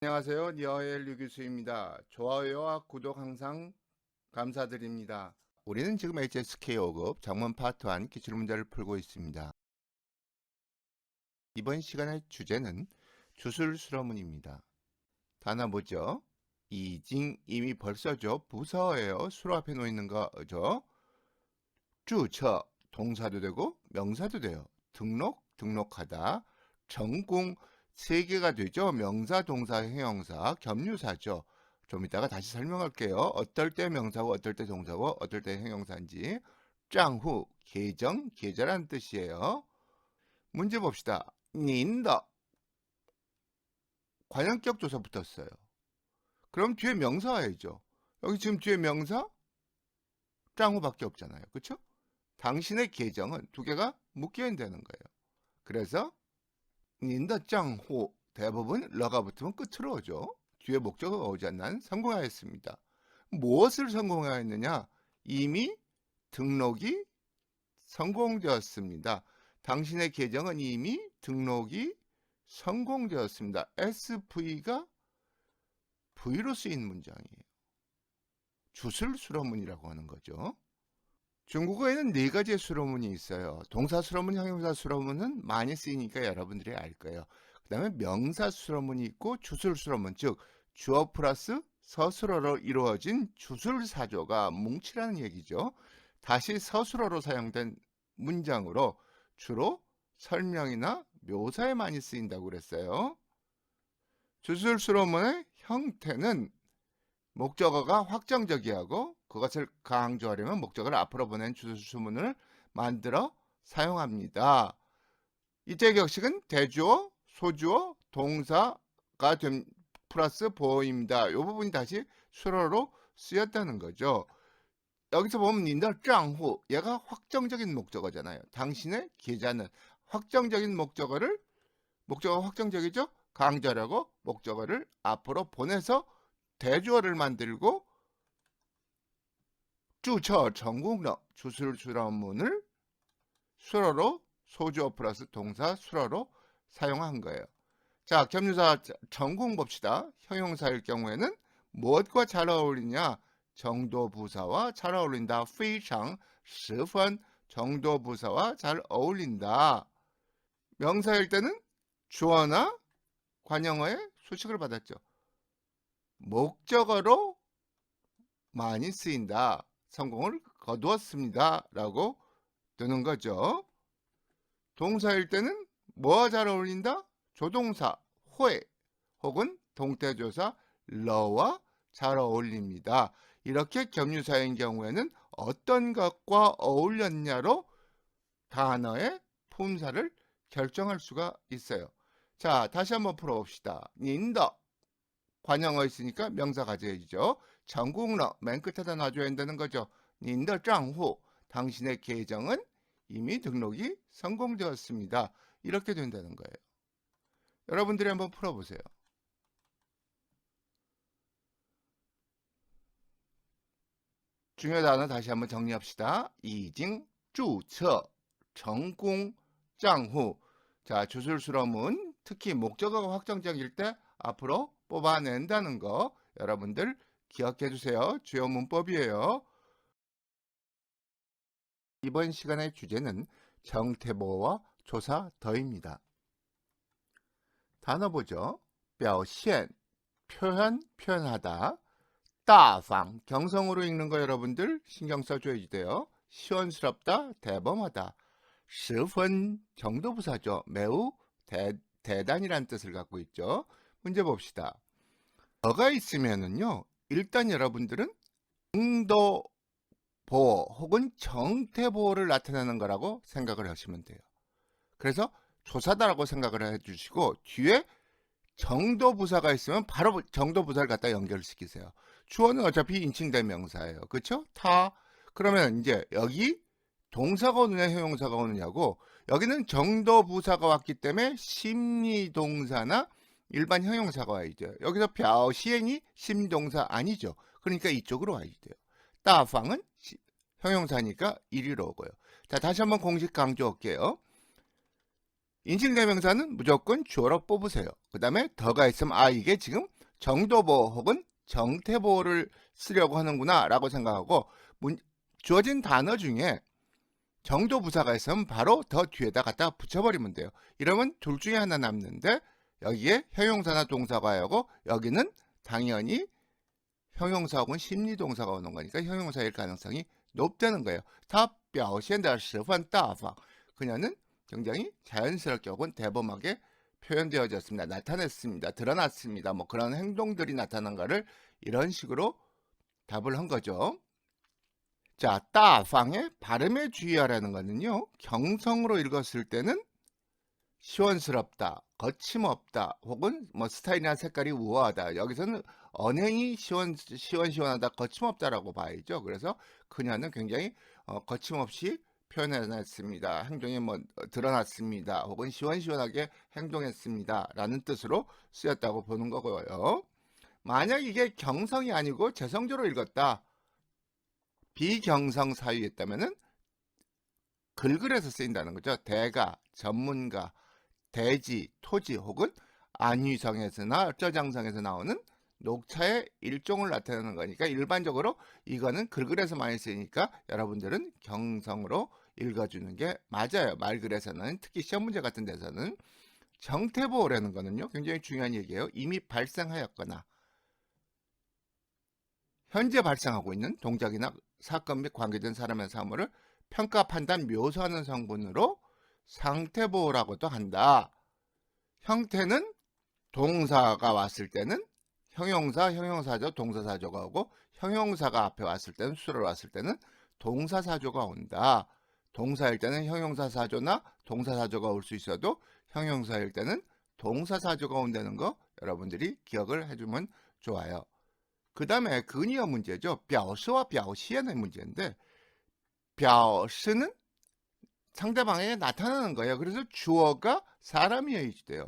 안녕하세요. 니어의 류교수입니다. 좋아요와 구독 항상 감사드립니다. 우리는 지금 HSK 5급 작문 파트 1 기출문제를 풀고 있습니다. 이번 시간의 주제는 주술수로문입니다. 단어 뭐죠? 이징 이미 벌써죠. 부서예요. 수로 앞에 놓이는 거죠. 주처 동사도 되고 명사도 돼요. 등록 등록하다. 전공 세 개가 되죠. 명사, 동사, 형용사, 겸유사죠. 좀 이따가 다시 설명할게요. 어떨 때 명사고 어떨 때 동사고 어떨 때 형용사인지. 账후 계정, 계좌라는 뜻이에요. 문제 봅시다. 您的 관형격 조사 붙었어요. 그럼 뒤에 명사 와야죠. 여기 지금 뒤에 명사 账후밖에 없잖아요. 그렇죠? 당신의 계정은 두 개가 묶여야 되는 거예요. 그래서 您的账후 대부분 러가 붙으면 끝으로 오죠. 뒤에 목적어가 오지 않는 성공하였습니다. 무엇을 성공하였느냐? 이미 등록이 성공되었습니다. 당신의 계정은 이미 등록이 성공되었습니다. SV가 V로 쓰인 문장이에요. 주술수로문이라고 하는 거죠. 중국어에는 네 가지의 수로문이 있어요. 동사 수로문, 형용사 수로문은 많이 쓰이니까 여러분들이 알 거예요. 그 다음에 명사 수로문이 있고 주술 수로문, 즉 주어 플러스 서술어로 이루어진 주술사조가 뭉치라는 얘기죠. 다시 서술어로 사용된 문장으로 주로 설명이나 묘사에 많이 쓰인다고 그랬어요. 주술 수로문의 형태는 목적어가 확정적이하고 그것을 강조하려면 목적어를 앞으로 보낸 주술수문을 만들어 사용합니다. 이때 격식은 대주어, 소주어, 동사가 플러스 보어입니다. 이 부분이 다시 수로로 쓰였다는 거죠. 여기서 보면 닌더 짱후 얘가 확정적인 목적어잖아요. 당신의 계좌는 확정적인 목적어가 확정적이죠? 강조하려고 목적어를 앞으로 보내서 대주어를 만들고 주처 전국력 주술수로문을 수로로 소주어 플러스 동사 수로로 사용한 거예요. 자, 겸유사 전공 봅시다. 형용사일 경우에는 무엇과 잘 어울리냐? 정도부사와 잘 어울린다. 非常十分 정도부사와 잘 어울린다. 명사일 때는 주어나 관형어의 수식을 받았죠. 목적어로 많이 쓰인다. 성공을 거두었습니다. 라고 되는 거죠. 동사일 때는 뭐와 잘 어울린다? 조동사 회 혹은 동태조사 러와 잘 어울립니다. 이렇게 겸유사인 경우에는 어떤 것과 어울렸냐로 단어의 품사를 결정할 수가 있어요. 자, 다시 한번 풀어봅시다. 닌더 관형어 있으니까 명사 가져야죠. 전국러 맨 끝에다 놔줘야 한다는 거죠. 닌더 账후 당신의 계정은 이미 등록이 성공되었습니다. 이렇게 된다는 거예요. 여러분들이 한번 풀어보세요. 중요 단어 다시 한번 정리합시다. 이징, 주처, 전공, 账후. 자, 주술수로문 특히 목적어가 확정적일 때 앞으로 뽑아낸다는 거 여러분들 기억해 주세요. 주요 문법이에요. 이번 시간의 주제는 정태보와 조사 더입니다. 단어 보죠. 表现 표현하다. 大方 경성으로 읽는 거 여러분들 신경 써줘야 돼요. 시원스럽다, 대범하다. 十分 정도부사죠. 매우 대단이라는 뜻을 갖고 있죠. 문제 봅시다. 어가 있으면은요. 일단 여러분들은 정도 보호 혹은 정태보호를 나타내는 거라고 생각을 하시면 돼요. 그래서 조사다라고 생각을 해주시고 뒤에 정도부사가 있으면 바로 정도부사를 갖다 연결시키세요. 주어는 어차피 인칭대명사예요. 그렇죠? 타. 그러면 이제 여기 동사가 오느냐 형용사가 오느냐고 여기는 정도부사가 왔기 때문에 심리동사나 일반 형용사가 와야죠. 여기서 表现이 심동사 아니죠. 그러니까 이쪽으로 와야 돼요. 따방은 형용사니까 이리로 오고요. 자, 다시 한번 공식 강조할게요. 인칭대명사는 무조건 주어로 뽑으세요. 그 다음에 더가 있으면 이게 지금 정도보 혹은 정태보를 쓰려고 하는구나 라고 생각하고, 주어진 단어 중에 정도부사가 있으면 바로 더 뒤에다 갖다 붙여버리면 돼요. 이러면 둘 중에 하나 남는데, 여기에 형용사나 동사가 오고 여기는 당연히 형용사 혹은 심리동사가 오는 거니까 형용사일 가능성이 높다는 거예요. 他表现得十分大方. 그녀는 굉장히 자연스럽게 혹은 대범하게 표현되어졌습니다. 나타냈습니다. 드러났습니다. 뭐 그런 행동들이 나타난 거를 이런 식으로 답을 한 거죠. 자, 따방의 발음에 주의하라는 거는요, 경성으로 읽었을 때는 시원스럽다, 거침없다, 혹은 뭐 스타일이나 색깔이 우아하다. 여기서는 언행이 시원하다, 거침없다라고 봐야죠. 그래서 그녀는 굉장히 거침없이 표현해냈습니다. 행동이 드러났습니다. 혹은 시원시원하게 행동했습니다. 라는 뜻으로 쓰였다고 보는 거고요. 만약 이게 경성이 아니고 재성조로 읽었다, 비경성 사유였다면은 글글에서 쓰인다는 거죠. 대가, 전문가, 대지, 토지 혹은 안위성에서나 어쩌장성에서 나오는 녹차의 일종을 나타내는 거니까 일반적으로 이거는 글글에서 많이 쓰이니까 여러분들은 경성으로 읽어주는 게 맞아요. 말글에서는, 특히 시험 문제 같은 데서는. 정태보라는 거는요, 굉장히 중요한 얘기예요. 이미 발생하였거나 현재 발생하고 있는 동작이나 사건 및 관계된 사람의 사물을 평가, 판단, 묘사하는 성분으로 상태보호라고도 한다. 형태는 동사가 왔을 때는 형용사, 형용사조, 동사사조가 오고, 형용사가 앞에 왔을 때는, 수로 왔을 때는 동사사조가 온다. 동사일 때는 형용사사조나 동사사조가 올 수 있어도 형용사일 때는 동사사조가 온다는 거 여러분들이 기억을 해주면 좋아요. 그 다음에 근이어 문제죠. 表示와 表现의 문제인데, 表示는 상대방에게 나타나는 거예요. 그래서 주어가 사람이어야 돼요.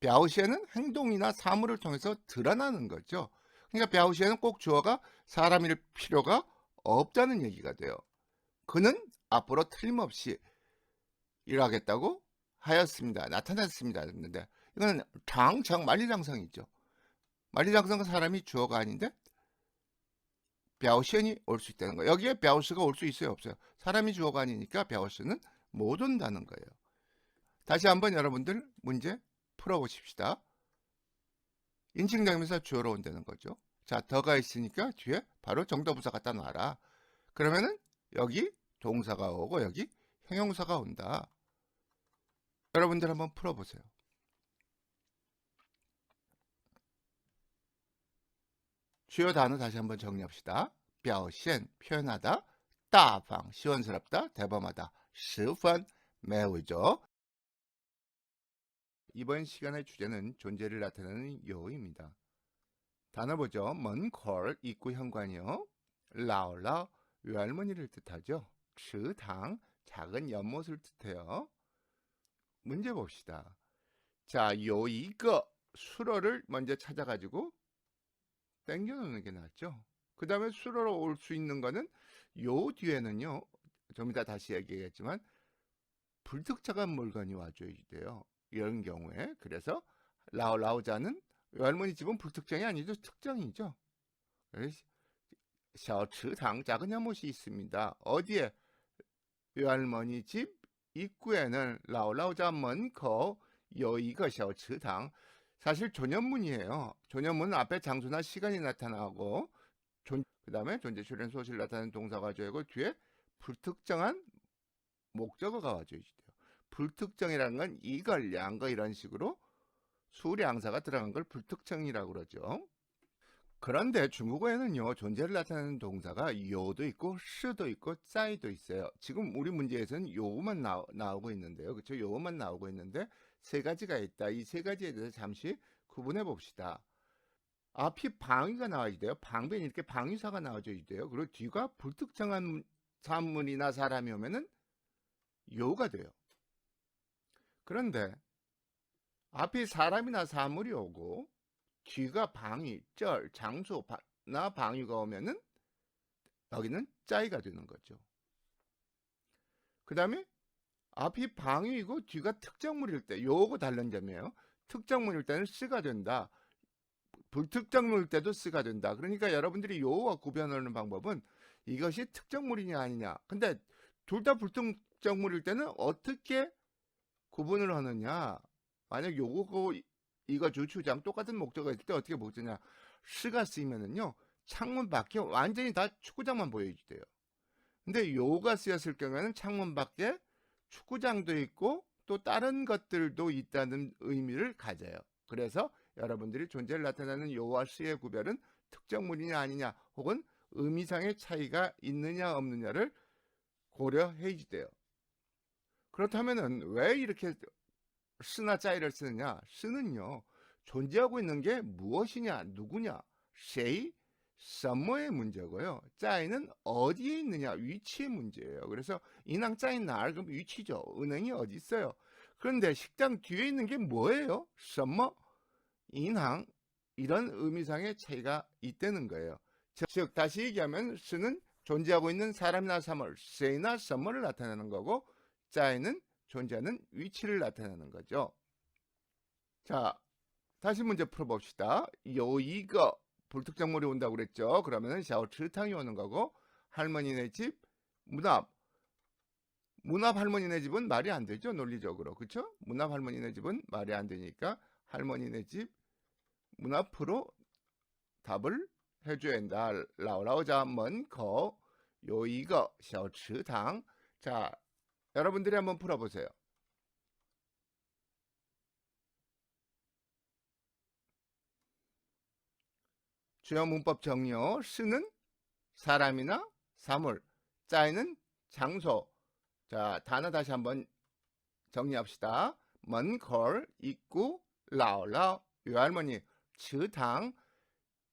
表现은 행동이나 사물을 통해서 드러나는 거죠. 그러니까 表现은 꼭 주어가 사람일 필요가 없다는 얘기가 돼요. 그는 앞으로 틀림없이 일하겠다고 하였습니다. 나타났습니다. 했는데 이거는 장청 만리장성이죠. 만리장성은 사람이 주어가 아닌데 表现이 올 수 있다는 거예요. 여기에 表示가 올 수 있어요, 없어요? 사람이 주어가 아니니까 表示는 못 온다는 거예요. 다시 한번 여러분들 문제 풀어보십시다. 인칭대명사 주어로 온다는 거죠. 자, 더가 있으니까 뒤에 바로 정도부사 갖다 놔라. 그러면은 여기 동사가 오고 여기 형용사가 온다. 여러분들 한번 풀어보세요. 주요 단어 다시 한번 정리합시다. 表现 표현하다, 大方 시원스럽다, 대범하다, 十分 매우죠. 이번 시간의 주제는 존재를 나타내는 요입니다. 단어 보죠. 먼콜 입구 현관이요. 라올라 외할머니를 뜻하죠. 츠당 작은 연못을 뜻해요. 문제 봅시다. 자, 요 이거 수로를 먼저 찾아가지고 땡겨 놓는 게 낫죠. 그 다음에 수로로 올 수 있는 거는 요 뒤에는요, 좀 이따 다시 얘기하겠지만 불특정한 물건이 와줘야 돼요. 이런 경우에. 그래서 라오자는 외할머니 집은 불특정이 아니죠. 특정이죠. 샤오츠당 작은 연못이 있습니다. 어디에? 외할머니 집 입구에는 라오자门口 有一个 샤오츠당. 사실 존연문이에요. 존연문은 앞에 장소나 시간이 나타나고 그 다음에 존재, 출현, 소실 나타내는 동사가 와줘야고 뒤에 불특정한 목적어가 와줘야 돼요. 불특정이라는 건 이걸, 양거 이런 식으로 수량사가 들어간 걸 불특정이라고 그러죠. 그런데 중국어에는요, 존재를 나타내는 동사가 요도 있고 시도 있고 짜이도 있어요. 지금 우리 문제에서는 요만 나오고 있는데요. 그렇죠? 요만 나오고 있는데 세 가지가 있다. 이 세 가지에 대해서 잠시 구분해 봅시다. 앞이 방위가 나와야 돼요. 방변 이렇게 방위사가 나와줘야 돼요. 그리고 뒤가 불특정한 사물이나 사람이 오면은 요가 돼요. 그런데 앞이 사람이나 사물이 오고 뒤가 방위, 절, 장소나 방위가 오면은 여기는 짜이가 되는 거죠. 그 다음에 앞이 방위이고 뒤가 특정물일 때 요거 다른 점이에요. 특정물일 때는 쓰가 된다. 불특정물일 때도 쓰가 된다. 그러니까 여러분들이 요와 구별하는 방법은 이것이 특정물이냐 아니냐. 근데 둘 다 불특정물일 때는 어떻게 구분을 하느냐. 만약 요거 이거 주추장 똑같은 목적어가 있을 때 어떻게 보느냐. 쓰가 쓰이면은요. 창문 밖에 완전히 다 축구장만 보여주대요. 근데 요가 쓰였을 경우에는 창문 밖에 축구장도 있고 또 다른 것들도 있다는 의미를 가져요. 그래서 여러분들이 존재를 나타내는 요와 쓰의 구별은 특정물이냐 아니냐 혹은 의미상의 차이가 있느냐 없느냐를 고려해 주대요. 그렇다면은 왜 이렇게 쓰나 짜이를 쓰느냐? 쓰는요. 존재하고 있는 게 무엇이냐, 누구냐, 谁, 什么의 문제고요. 짜이는 어디에 있느냐, 위치의 문제예요. 그래서 인항 짜인 날 그럼 위치죠. 은행이 어디 있어요? 그런데 식당 뒤에 있는 게 뭐예요? 什么, 인항 이런 의미상의 차이가 있다는 거예요. 즉 다시 얘기하면 쓰는 존재하고 있는 사람이나 사물, 谁나 什么를 나타내는 거고 짜이는 존재하는 위치를 나타내는 거죠. 자, 다시 문제 풀어봅시다. 요이거 불특정물이 온다고 그랬죠. 그러면은 샤오츠탕이 오는 거고 할머니네 집 문 앞 할머니네 집은 말이 안 되죠. 논리적으로. 그쵸? 문 앞 할머니네 집은 말이 안 되니까 할머니네 집 문 앞으로 답을 해줘야 한다. 라오라오자 먼거 요이거 샤오츠탕. 자, 여러분들이 한번 풀어보세요. 주요 문법 정리요. 쓰는 사람이나 사물, 짜이는 장소. 자, 단어 다시 한번 정리합시다. 먼걸, 입구, 라오라오, 외할머니, 츠당,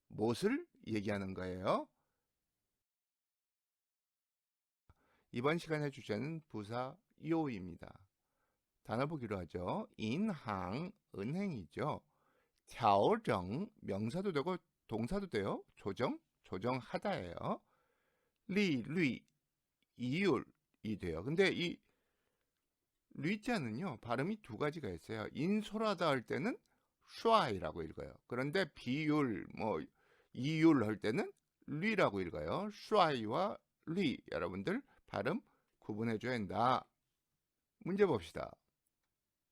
못을 얘기하는 거예요. 이번 시간의 주제는 부사 요입니다. 단어 보기로 하죠. 인항, 은행이죠. 调整, 명사도 되고 동사도 돼요. 조정, 조정하다예요. 리, 이율이 돼요. 근데 이 리자는요 발음이 두 가지가 있어요. 인솔하다 할 때는 슈아이라고 읽어요. 그런데 비율, 뭐 이율 할 때는 리라고 읽어요. 슈아이와 리 여러분들 발음 구분해 줘야 한다. 문제 봅시다.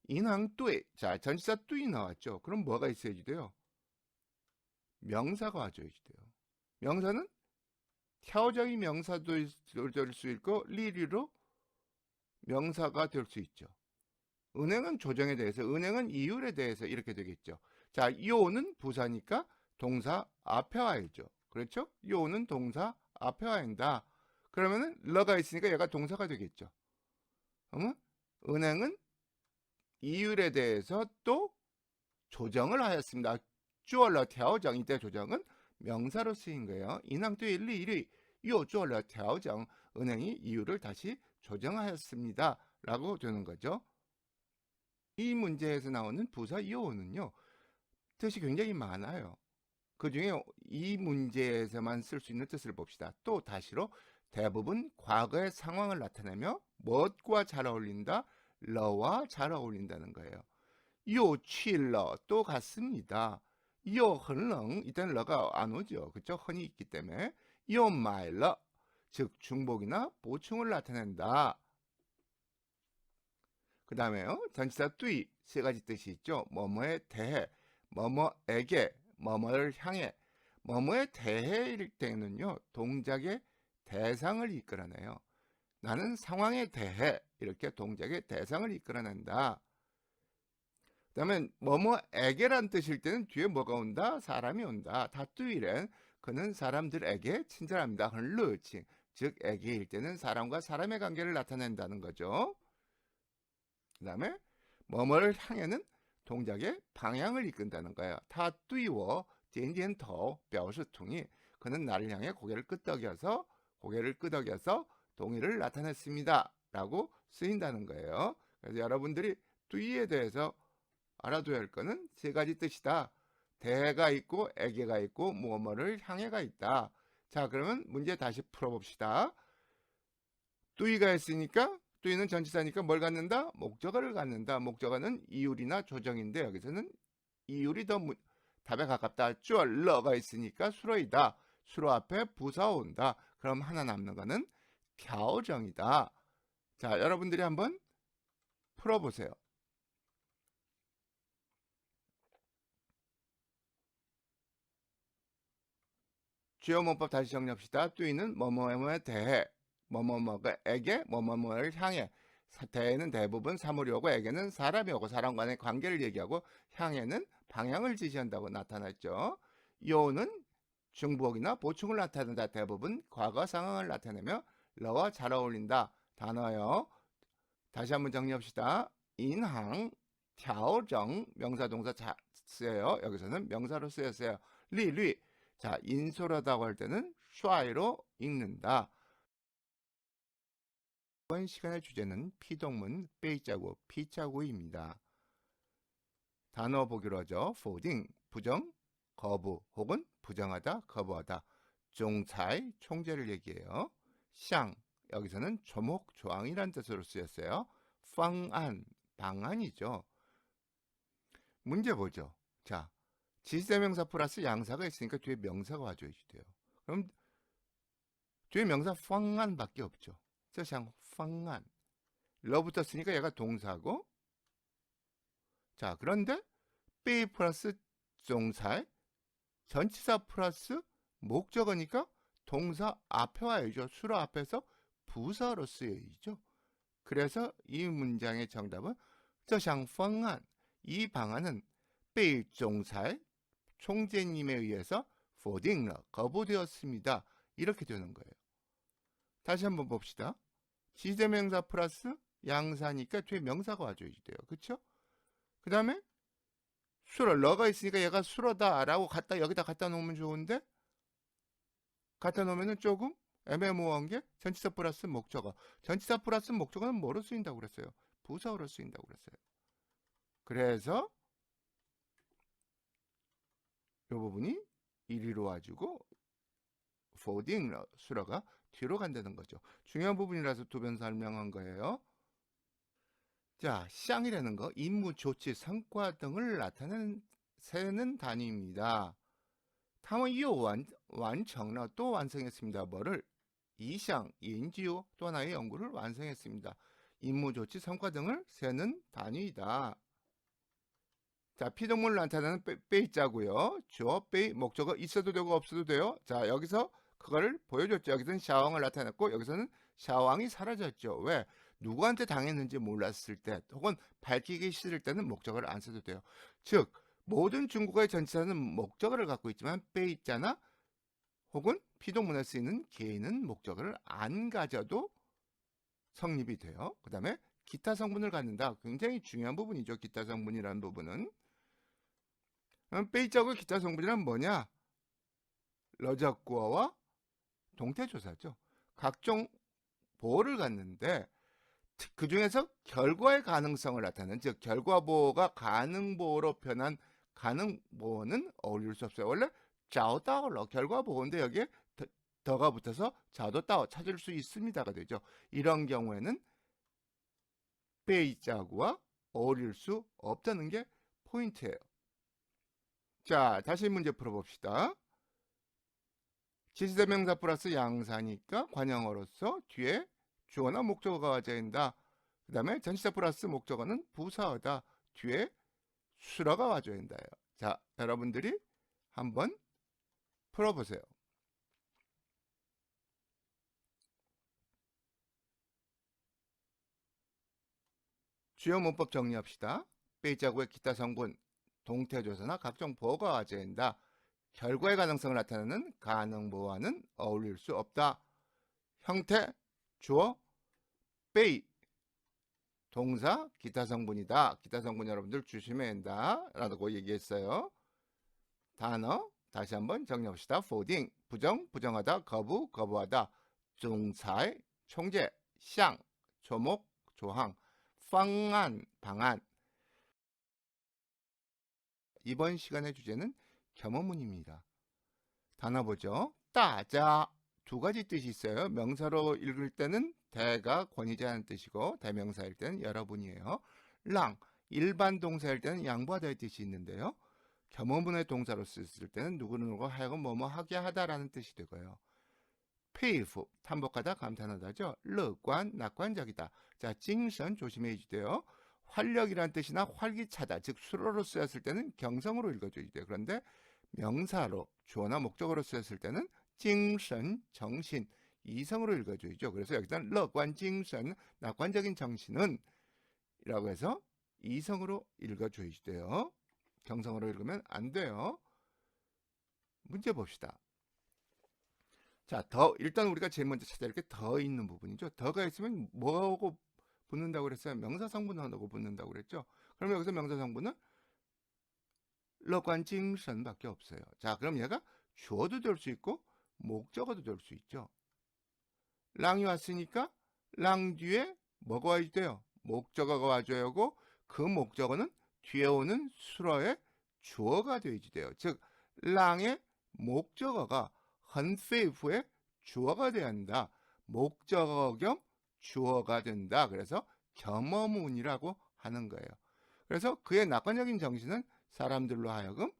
인항 뚜이. 자, 전치사 뚜이 나왔죠. 그럼 뭐가 있어야지 돼요? 명사가 와줘야지 돼요. 명사는 태어적인 명사도 될 수 있고 리리로 명사가 될 수 있죠. 은행은 조정에 대해서, 은행은 이율에 대해서 이렇게 되겠죠. 자, 요는 부사니까 동사 앞에 와야죠. 그렇죠? 요는 동사 앞에 와야 한다. 그러면은 러가 있으니까 얘가 동사가 되겠죠. 그러면 은행은 이율에 대해서 또 조정을 하였습니다. 주얼러调整 이때 조정은 명사로 쓰인 거예요. 인항对 利率 又做了调整 은행이 이율을 다시 조정하였습니다. 라고 되는 거죠. 이 문제에서 나오는 부사 요는요. 뜻이 굉장히 많아요. 그 중에 이 문제에서만 쓸 수 있는 뜻을 봅시다. 또 다시로 대부분 과거의 상황을 나타내며 무엇과 잘 어울린다? 러와 잘 어울린다는 거예요. 요 취러 또 같습니다. 요 흔렁 이때는 러가 안 오죠. 그쵸? 흔이 있기 때문에 요 마일러 즉 중복이나 보충을 나타낸다. 그 다음에요. 전치사 뚜이 세 가지 뜻이 있죠. 뭐뭐에 대해, 뭐뭐에게, 뭐뭐를 향해. 뭐뭐에 대해일 때는요. 동작의 대상을 이끌어내요. 나는 상황에 대해 이렇게 동작의 대상을 이끌어낸다. 그 다음에 뭐뭐에게란 뜻일 때는 뒤에 뭐가 온다? 사람이 온다. 다뚜이렌 그는 사람들에게 친절합니다. 흔르칭 즉 에게일 때는 사람과 사람의 관계를 나타낸다는 거죠. 그 다음에 뭐뭐를 향해는 동작의 방향을 이끈다는 거예요. 다뚜이워 젠젠터 뼈수통이 그는 나를 향해 고개를 끄덕여서 동의를 나타냈습니다. 라고 쓰인다는 거예요. 그래서 여러분들이 뚜이에 대해서 알아둬야 할 거는 세 가지 뜻이다. 대가 있고 에게가 있고 뭐뭐를 향해가 있다. 자, 그러면 문제 다시 풀어봅시다. 뚜이가 있으니까 뚜이는 전치사니까 뭘 갖는다? 목적어를 갖는다. 목적어는 이율이나 조정인데 여기서는 이율이 더 답에 가깝다. 쭈얼러가 있으니까 수로이다. 수로 앞에 부사 온다. 그럼 하나 남는 거는 갸오정이다. 자, 여러분들이 한번 풀어보세요. 주요 문법 다시 정리합시다. 뚜이는 뭐뭐뭐에 대해, 뭐뭐뭐에게, 뭐뭐뭐를 향해. 대해는 대부분 사물이 오고 에게는 사람이 오고 사람과의 관계를 얘기하고 향해는 방향을 지시한다고 나타났죠. 요는 중복이나 보충을 나타낸다. 대부분 과거 상황을 나타내며 러와 잘 어울린다. 단어요. 다시 한번 정리합시다. 인항,调정 명사 동사 쓰여요. 여기서는 명사로 쓰였어요. 리리. 자, 인솔하다고 할 때는 슈아이로 읽는다. 이번 시간의 주제는 피동문 빼이자구, 피자구입니다. 단어 보기로 하죠.否定, 부정, 거부 혹은 부정하다, 거부하다. 종차이, 총재를 얘기해요. 샹, 여기서는 조목, 조항이란 뜻으로 쓰였어요. 방안, 방안이죠. 문제 보죠. 자, 지시대명사 플러스 양사가 있으니까 뒤에 명사가 와줘야지 돼요. 그럼 뒤에 명사 방안밖에 없죠. 저像 방안, 러 붙었으니까 얘가 동사고, 자, 그런데 빼 플러스 종사, 전치사 플러스 목적어니까 동사 앞에 와야죠. 수로 앞에서 부사로 쓰여야죠. 그래서 이 문장의 정답은 这项方案, 이 방안은 被总裁 총재님에 의해서 否定了, 거부되었습니다. 이렇게 되는 거예요. 다시 한번 봅시다. 지시대명사 플러스 양사니까 뒤에 명사가 와줘야지 돼요. 그쵸? 그 다음에 수로, 러가 있으니까 얘가 수로다라고 여기다 갖다 놓으면 좋은데, 갖다 놓으면 조금 애매모호한 게 전치사 플러스 목적어. 전치사 플러스 목적어는 뭐로 쓰인다고 그랬어요? 부사어로 쓰인다고 그랬어요. 그래서 이 부분이 이리로 와주고 否定了 수로가 뒤로 간다는 거죠. 중요한 부분이라서 두 번 설명한 거예요. 자, 샹이라는 거 임무, 조치, 성과 등을 나타내는 단위입니다. 他们又完成了 또 완성했습니다. 뭐를? 이상,研究, 또 하나의 연구를 완성했습니다. 임무, 조치, 성과 등을 세는 단위이다. 자, 피동문을 나타내는 빼이자고요. 주어, 빼이, 목적어 있어도 되고 없어도 돼요. 자, 여기서 그거를 보여줬죠. 여기서는 샤왕을 나타냈고 여기서는 샤왕이 사라졌죠. 왜? 누구한테 당했는지 몰랐을 때 혹은 밝히기 싫을 때는 목적어를 안 써도 돼요. 즉, 모든 중국어의 전치사는 목적어를 갖고 있지만 빼이자나 혹은 피동문에 쓰이는 개인은 목적어를 안 가져도 성립이 돼요. 그 다음에 기타 성분을 갖는다. 굉장히 중요한 부분이죠. 기타 성분이라는 부분은. 빼이자고 기타 성분이란 뭐냐? 러자구어와 동태조사죠. 각종 보호를 갖는데 그 중에서 결과의 가능성을 나타내는, 즉 결과보호가 가능보호로 변한 가능보호는 어울릴 수 없어요. 원래 자오따올러 결과보호인데 여기에 더가 붙어서 자도따오 찾을 수 있습니다가 되죠. 이런 경우에는 빼이자구와 어울릴 수 없다는 게 포인트예요. 자, 다시 문제 풀어봅시다. 지시대명사 플러스 양사니까 관형어로서 뒤에 주어나 목적어가 와야 된다. 그 다음에 전치사 플러스 목적어는 부사어다. 뒤에 수라가 와줘야 된다요. 자, 여러분들이 한번 풀어보세요. 주요 문법 정리합시다. 빼이자구의 기타 성분, 동태조사나 각종 보호가 와야 된다. 결과의 가능성을 나타내는 가능보호와는 어울릴 수 없다. 형태, 주어, 빼이, 동사, 기타 성분이다. 기타 성분 여러분들 조심해야 한다 라고 얘기했어요. 단어 다시 한번 정리합시다. 否定, 부정, 부정하다, 거부, 거부하다. 종사의, 총재, 샹, 조목, 조항, 방안, 방안. 이번 시간의 주제는 겸업문입니다. 단어 보죠. 大家두 가지 뜻이 있어요. 명사로 읽을 때는 대가 권위자라는 뜻이고 대명사일 때는 여러분이에요. 랑, 일반 동사일 때는 양보하다의 뜻이 있는데요. 겸허문의 동사로 쓰였을 때는 누구누구 하여금 뭐뭐 하게 하다라는 뜻이 되고요. 페이프, 탐복하다, 감탄하다죠. 르관, 낙관적이다. 자, 징선 조심해 주세요. 활력이란 뜻이나 활기차다, 즉 수로로 쓰였을 때는 경성으로 읽어줘야 돼요. 그런데 명사로 주어나 목적어로 쓰였을 때는 징선, 정신, 이성으로 읽어줘야죠. 그래서 여기서는 르관 징선, 낙관적인 정신은 이라고 해서 이성으로 읽어줘야 돼요. 경성으로 읽으면 안 돼요. 문제 봅시다. 자, 일단 우리가 제일 먼저 찾아야 할 게 더 있는 부분이죠. 더가 있으면 뭐하고 붙는다고 그랬어요? 명사성분하고 붙는다고 그랬죠. 그럼 여기서 명사성분은乐观精神밖에 없어요. 자, 그럼 얘가 주어도 될 수 있고 목적어도 될 수 있죠. 랑이 왔으니까 랑 뒤에 뭐가 와야 돼요? 목적어가 와줘야 하고 그 목적어는 뒤에 오는 수어의 주어가 되어야지 돼요. 즉 랑의 목적어가 헌페이프의 주어가 돼야 한다. 목적어 겸 주어가 된다. 그래서 겸어문이라고 하는 거예요. 그래서 그의 낙관적인 정신은 사람들로 하여금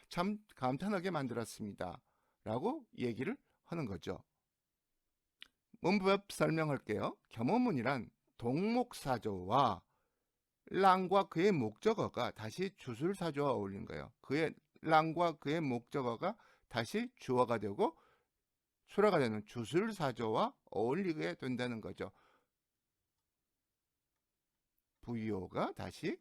참 감탄하게 만들었습니다. 라고 얘기를 하는 거죠. 문법 설명할게요. 겸어문이란 동목사조와 랑과 그의 목적어가 다시 주술사조와 어울린 거예요. 그의 랑과 그의 목적어가 다시 주어가 되고 수라가 되는 주술사조와 어울리게 된다는 거죠. VO가 다시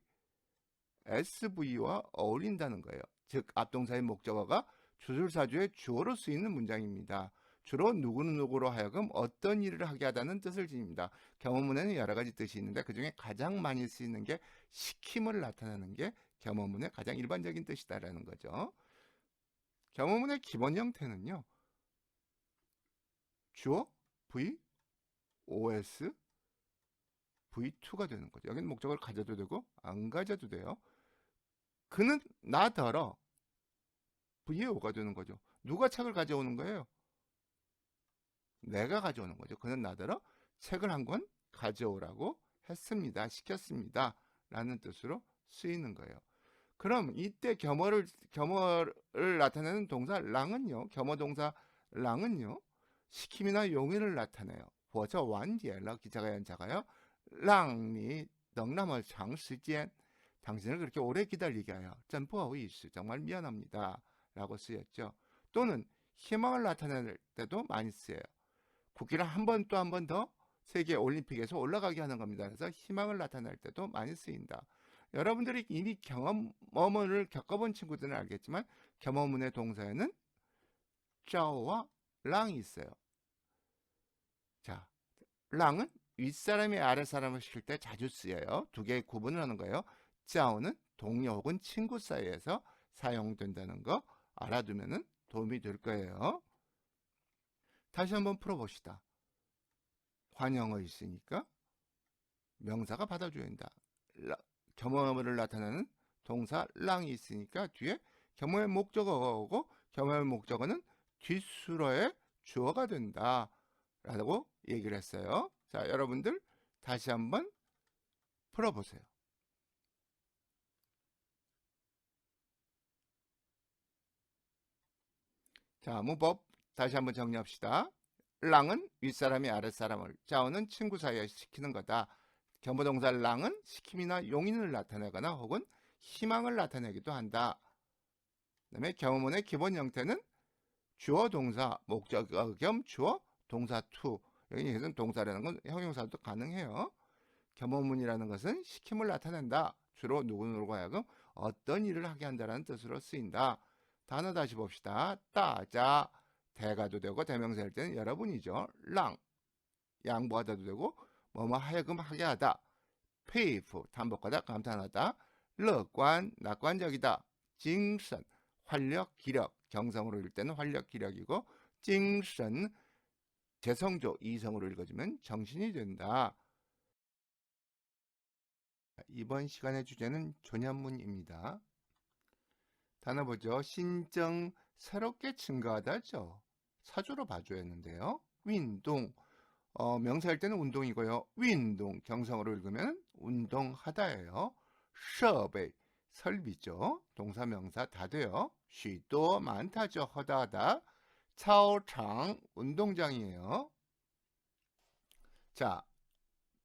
SV와 어울린다는 거예요. 즉 앞동사의 목적어가 주술사조의 주어로 쓰이는 문장입니다. 주로 누구누구로 하여금 어떤 일을 하게 하다는 뜻을 지닙니다. 겸어문에는 여러 가지 뜻이 있는데 그중에 가장 많이 쓰이는 게 시킴을 나타내는 게 겸어문의 가장 일반적인 뜻이다라는 거죠. 겸어문의 기본 형태는요. 주어, V, OS, V2가 되는 거죠. 여기는 목적어를 가져도 되고 안 가져도 돼요. 그는 나더러 V의 O가 되는 거죠. 누가 책을 가져오는 거예요? 내가 가져오는 거죠. 그는 나더러 책을 한 권 가져오라고 했습니다. 시켰습니다. 라는 뜻으로 쓰이는 거예요. 그럼 이때 겸어를 나타내는 동사 랑은요. 겸어 동사 랑은요. 시킴이나 용인을 나타내요. 我这晚点了 기자가 연자가요. 랑니 넉나멀 장시간 당신을 그렇게 오래 기다리게 하여 真不好意思 정말 미안합니다. 라고 쓰였죠. 또는 희망을 나타낼 때도 많이 쓰여요. 국기를 한 번 또 한 번 더 세계 올림픽에서 올라가게 하는 겁니다. 그래서 희망을 나타낼 때도 많이 쓰인다. 여러분들이 이미 겸어문을 겪어본 친구들은 알겠지만 겸어문의 동사에는 짜오와 랑이 있어요. 자, 랑은 윗사람이 아랫사람을 시킬 때 자주 쓰여요. 두 개의 구분을 하는 거예요. 짜오는 동료 혹은 친구 사이에서 사용된다는 거 알아두면 도움이 될 거예요. 다시 한번 풀어봅시다. 관형어 있으니까 명사가 받아줘야 한다. 겸어를 나타내는 동사 랑이 있으니까 뒤에 겸어의 목적어가 오고 겸어의 목적어는 뒷수로의 주어가 된다 라고 얘기를 했어요. 자, 여러분들 다시 한번 풀어보세요. 자, 문법 다시 한번 정리합시다. 랑은 윗사람이 아랫사람을, 짜오는 친구 사이에 시키는 거다. 겸어동사 랑은 시킴이나 용인을 나타내거나 혹은 희망을 나타내기도 한다. 그 다음에 겸어문의 기본 형태는 주어 동사, 목적어 겸 주어 동사 to. 여기는 동사라는 건 형용사도 가능해요. 겸어문이라는 것은 시킴을 나타낸다. 주로 누구누구로 하여금 어떤 일을 하게 한다는 뜻으로 쓰인다. 단어 다시 봅시다. 따자, 대가도 되고 대명사일 때는 여러분이죠. 랑, 양보하다도 되고 뭐뭐 하여금 하게 하다. 페이프, 탐복하다, 감탄하다.乐观, 낙관적이다. 징선, 활력, 기력. 경성으로 읽을 때는 활력, 기력이고 징선, 재성조, 이성으로 읽어주면 정신이 된다. 이번 시간의 주제는 조년문입니다. 단어 보죠. 신정, 새롭게 증가하다죠. 사조로 봐줘야 했는데요. 운동, 명사일 때는 운동이고요. 운동, 경성으로 읽으면 운동하다예요. 设备, 설비죠. 동사, 명사 다 돼요. 许多, 많다죠. 허다하다. 操场, 운동장이에요. 자,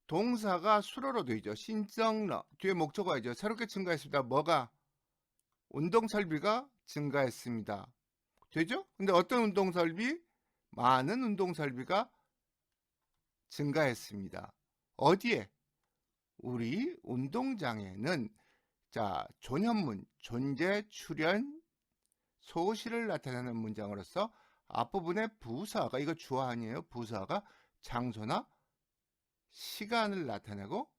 동사가 수로로 되죠. 신정러, 뒤에 목적어이죠. 새롭게 증가했습니다. 뭐가? 운동 설비가 증가했습니다. 되죠? 근데 어떤 운동 설비? 많은 운동 설비가 증가했습니다. 어디에? 우리 운동장에는. 자, 존현문, 존재, 출현, 소실을 나타내는 문장으로서 앞부분에 부사가, 이거 주어 아니에요. 부사가 장소나 시간을 나타내고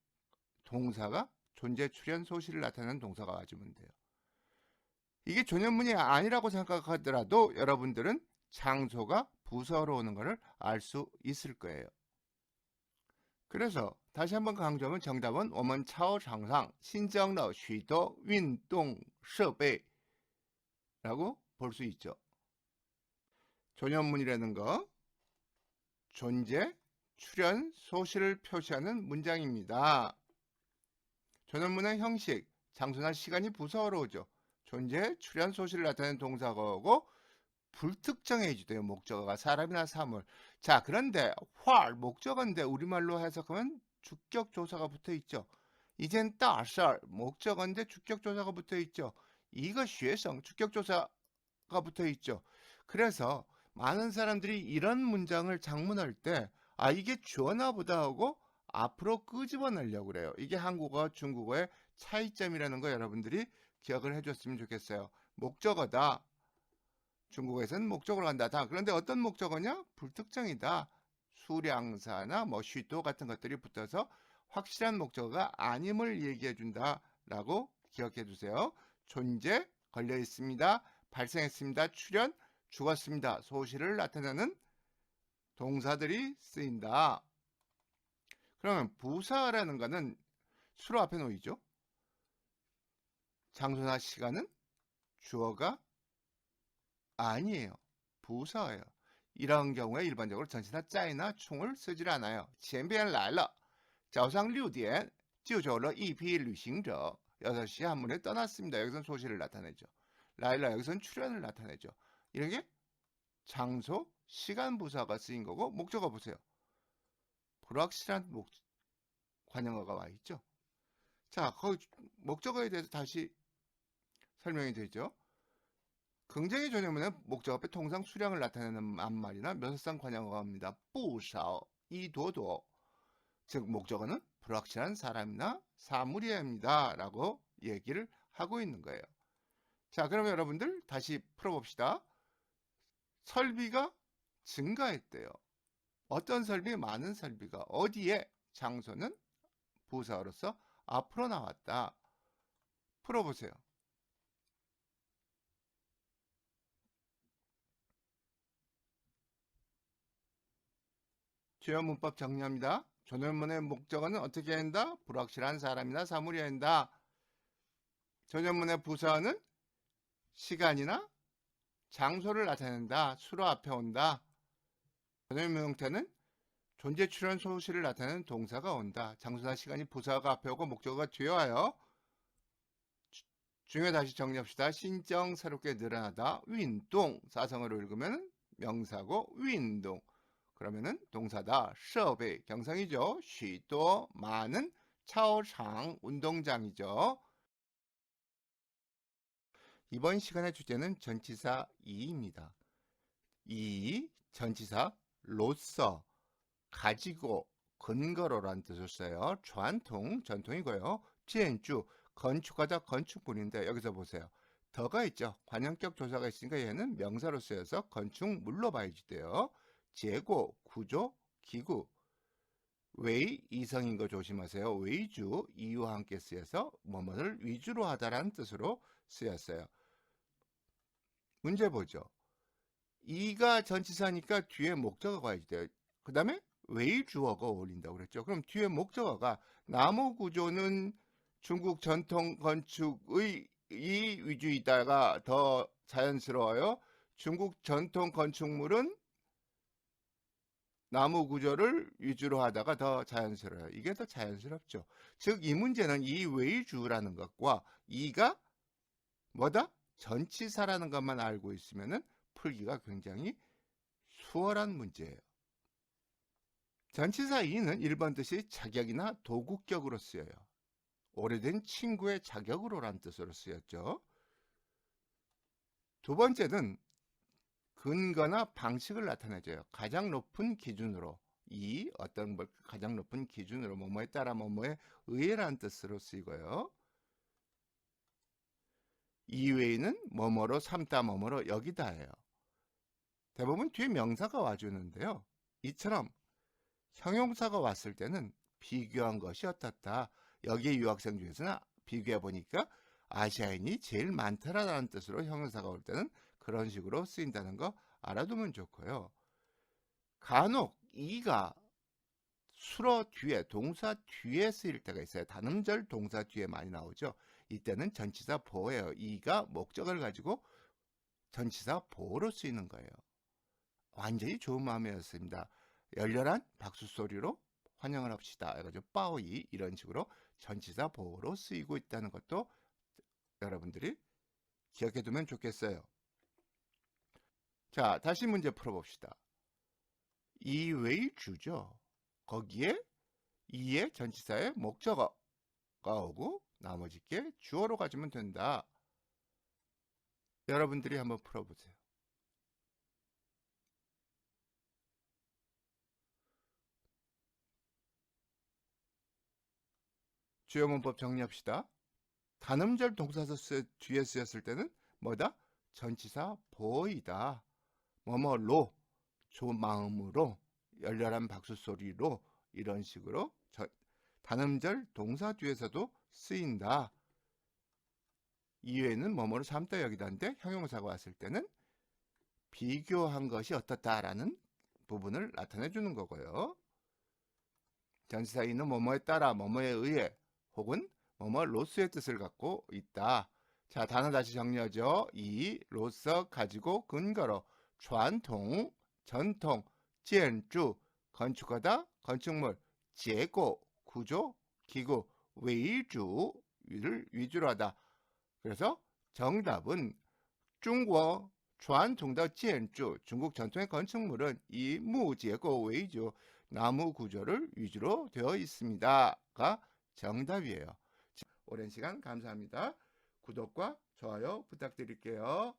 동사가 존재, 출현, 소실을 나타내는 동사가 와주면 돼요. 이게 존현문이 아니라고 생각하더라도 여러분들은 장소가 부사로 오는 것을 알 수 있을 거예요. 그래서 다시 한번 강조하면 정답은 我们操场上新增了许多运动设备라고 볼 수 있죠. 존현문이라는 거 존재, 출현, 소실을 표시하는 문장입니다. 존현문의 형식, 장소나 시간이 부사어로 오죠. 존재, 출현, 소실을 나타내는 동사고 불특정해 주대요. 목적어가 사람이나 사물. 자, 그런데 활 목적어인데 우리말로 해석하면 주격조사가 붙어 있죠. 이젠 따설 목적어인데 주격조사가 붙어 있죠. 이거 学生 주격조사가 붙어 있죠. 그래서 많은 사람들이 이런 문장을 작문할 때 이게 주어나 보다 하고 앞으로 끄집어내려고 그래요. 이게 한국어, 중국어의 차이점이라는 거 여러분들이 기억을 해줬으면 좋겠어요. 목적어다. 중국에서는 목적어로 간다. 그런데 어떤 목적어냐? 불특정이다. 수량사나 쉬도 같은 것들이 붙어서 확실한 목적어가 아님을 얘기해 준다라고 기억해 두세요. 존재, 걸려 있습니다. 발생했습니다. 출현, 죽었습니다. 소실을 나타내는 동사들이 쓰인다. 그러면 부사라는 거는 수로 앞에 놓이죠. 장소나 시간은 주어가 아니에요. 부사예요. 이런 경우에 일반적으로 전치사 짜이나 충을 쓰질 않아요. 前边来了早上6点就走了一批旅行者 6시 한문에 떠났습니다. 여기서는 소실을 나타내죠. 라일라 여기서는 출현을 나타내죠. 이런 게 장소, 시간 부사가 쓰인 거고 목적어 보세요. 불확실한 관용어가 와 있죠. 자, 거기 목적어에 대해서 다시 설명이 되죠. 긍정의 존재문은 목적 앞에 통상 수량을 나타내는 말이나 명사상 관용어입니다. 不少, 이도도. 즉 목적어는 불확실한 사람이나 사물이어야 합니다. 라고 얘기를 하고 있는 거예요. 자, 그러면 여러분들 다시 풀어봅시다. 설비가 증가했대요. 어떤 설비? 많은 설비가. 어디에? 장소는 부사어로서 앞으로 나왔다. 풀어보세요. 주요 문법 정리합니다. 존현문의 목적어는 어떻게 한다? 불확실한 사람이나 사물이 한다. 존현문의 부사어는 시간이나 장소를 나타낸다. 수로 앞에 온다. 존현문 형태는 존재, 출현, 소실을 나타내는 동사가 온다. 장소나 시간이 부사가 앞에 오고 목적어가 뒤에 와요. 중요 다시 정리합시다. 신정, 새롭게 늘어나다. 운동, 사성어로 읽으면 명사고 운동. 그러면은 동사다. 设备 경상이죠. 许多 많은, 操场 운동장이죠. 이번 시간의 주제는 전치사 이입니다. 이 전치사 로서 가지고 근거로란 뜻을 써요. 전통 전통이고요. 지엔주 건축하다 건축물인데 여기서 보세요. 더가 있죠. 관형격 조사가 있으니까 얘는 명사로 쓰여서 건축물로 봐야지 돼요. 재고, 구조, 기구. 웨이, 이성인 거 조심하세요. 웨이주, 이유와 함께 쓰여서 뭐뭐를 위주로 하다라는 뜻으로 쓰였어요. 문제 보죠. 이가 전치사니까 뒤에 목적어가 와야지 돼요. 그 다음에 웨이주어가 어울린다고 그랬죠. 그럼 뒤에 목적어가 나무 구조는 중국 전통 건축의 이 위주이다가 더 자연스러워요. 중국 전통 건축물은 나무 구조를 위주로 하다가 더 자연스러워요. 이게 더 자연스럽죠. 즉 이 문제는 이 외주라는 것과 이가 뭐다? 전치사라는 것만 알고 있으면은 풀기가 굉장히 수월한 문제예요. 전치사 이는 1번 뜻이 자격이나 도구격으로 쓰여요. 오래된 친구의 자격으로란 뜻으로 쓰였죠. 두 번째는 근거나 방식을 나타내줘요. 가장 높은 기준으로 이 어떤 가장 높은 기준으로 뭐뭐에 따라 뭐뭐에 의해라는 뜻으로 쓰이고요. 이외에는 뭐뭐로 삼다 뭐뭐로 여기다예요. 대부분 뒤에 명사가 와주는데요. 이처럼 형용사가 왔을 때는 비교한 것이 어떻다. 여기 유학생 중에서는 비교해 보니까 아시아인이 제일 많다라는 뜻으로 형용사가 올 때는 그런 식으로 쓰인다는 거 알아두면 좋고요. 간혹 이가 수어 뒤에 동사 뒤에 쓰일 때가 있어요. 단음절 동사 뒤에 많이 나오죠. 이때는 전치사 보호예요. 이가 목적을 가지고 전치사 보호로 쓰이는 거예요. 완전히 좋은 마음이었습니다. 열렬한 박수 소리로 환영을 합시다. 해가지고 빠오이 이런 식으로 전치사 보호로 쓰이고 있다는 것도 여러분들이 기억해 두면 좋겠어요. 자, 다시 문제 풀어봅시다. 이외주죠. 거기에 이의 전치사의 목적어가 오고 나머지 게 주어로 가지면 된다. 여러분들이 한번 풀어보세요. 주요 문법 정리합시다. 단음절 동사서 뒤에 쓰였을 때는 뭐다? 전치사 보이다. 뭐뭐로, 좋은 마음으로, 열렬한 박수 소리로 이런 식으로 단음절 동사 뒤에서도 쓰인다. 이외에는 뭐뭐를 삼다 여기다인데 형용사가 왔을 때는 비교한 것이 어떻다라는 부분을 나타내 주는 거고요. 전치사 이는 뭐뭐에 따라 뭐뭐에 의해 혹은 뭐뭐로서의 뜻을 갖고 있다. 자, 단어 다시 정리하죠. 이 로서 가지고 근거로传统 전통, 建筑 건축하다 건축물, 结构 구조 기구, 为主를 위주로 하다. 그래서 정답은 중국 传统的建筑 중국 전통의 건축물은 이 무结构 为主 나무 구조를 위주로 되어 있습니다가 정답이에요. 오랜 시간 감사합니다. 구독과 좋아요 부탁드릴게요.